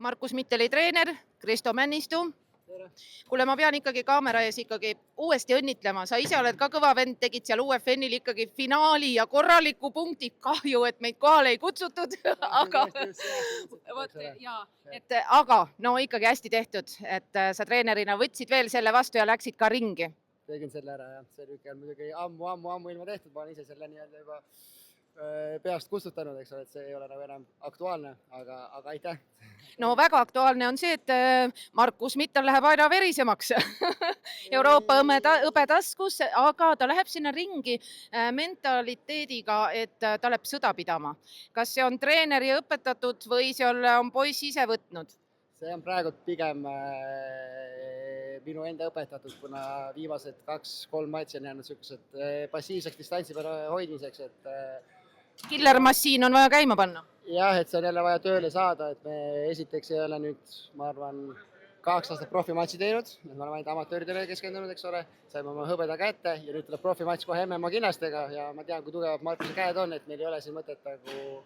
Markus Mitteli treener, Kristo Männistu. Kuule, ma pean ikkagi kaamera ees ikkagi uuesti õnnitlema. Sa ise oled ka kõva vend, tegid seal UFN-il ikkagi finaali ja korraliku punkti. Kahju, et meid kohale ei kutsutud. Aga no ikkagi hästi tehtud, et sa treenerina võtsid veel selle vastu ja läksid ka ringi. Tegin selle ära, jah. See lükki on muidugi ammu ilma tehtud. Ma olen ise selle nii-öelda juba peast kustutanud, eks ole, et see ei ole nagu enam aktuaalne, aga aitäh. No väga aktuaalne on see, et Markus Mittal läheb aina verisemaks Euroopa õbetaskus, aga ta läheb sinna ringi mentaliteediga, et ta läheb sõda pidama. Kas see on treeneri õpetatud või see on poiss ise võtnud? See on praegu pigem minu enda õpetatud, kuna viimased 2-3 matši on jäänud sellised passiivseks distantsi peale hoidmiseks, et Killermassiin on vaja käima panna. Jah, et see on jälle vaja tööle saada, et me esiteks ei ole nüüd, ma arvan, 2 aastat profimatši teinud, me oleme ainult amatööridele keskendunud, eks ole, saime oma hõbeda kätte ja nüüd tuleb profimatš kohe MMA Kinnastega ja ma tean, kui tugevad Markuse käed on, et meil ei ole siin mõtet nagu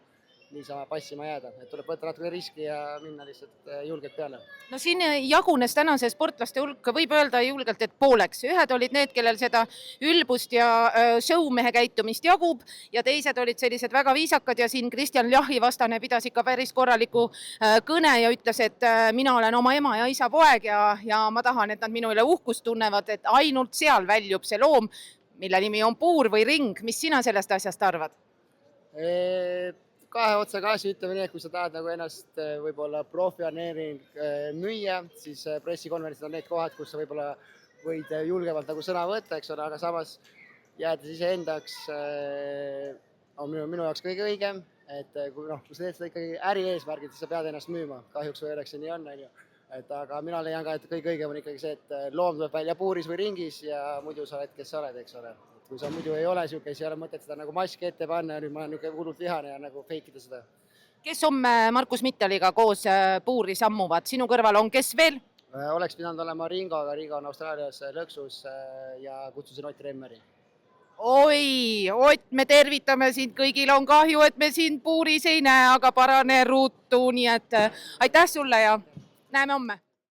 niisama passima jääda, et tuleb võtta natuke riski ja minna lihtsalt julgelt peale. No siin jagunes tänase sportlaste hulk, võib öelda julgelt, et pooleks. Ühed olid need, kellel seda ülbust ja showmehe käitumist jagub ja teised olid sellised väga viisakad ja siin Kristjan Ljahi vastane pidas ikka päris korraliku kõne ja ütles, et mina olen oma ema ja isa poeg ja ma tahan, et nad minu üle uhkust tunnevad, et ainult seal väljub see loom, mille nimi on puur või ring. Mis sina sellest asjast arvad? Kahe otsa gaasi ütleme nii, et kui sa tahad nagu ennast võib-olla profiarneering müüa, siis pressikonverentsid on need kohad, kus sa võib-olla võid julgemalt nagu sõna võtta, eks ole, aga samas jäädes iseendaks on minu jaoks kõige õigem, et kui sa teed seda ikkagi äri eesmärgid, siis sa pead ennast müüma. Kahjuks või õnneks see nii on, aga mina leian ka, et kõige õigem on ikkagi see, et loom tuleb välja puuris või ringis ja muidu sa oled, kes sa oled, eks ole. Kui sa muidu ei ole siuke, siis ei ole mõtet seda nagu maski ette panna ja nüüd ma olen niisugune hullult vihane ja nagu feikida seda. Kes homme Markus Mitteliga koos puuri sammuvad? Sinu kõrval on kes veel? Oleks pidanud olema Ringo, aga Ringo on Austraalias lõksus ja kutsusin Ott Remmeri. Oi, Ott, me tervitame sind, kõigil on kahju, et me sind puuris ei näe, aga parane ruutu, nii et aitäh sulle ja näeme homme!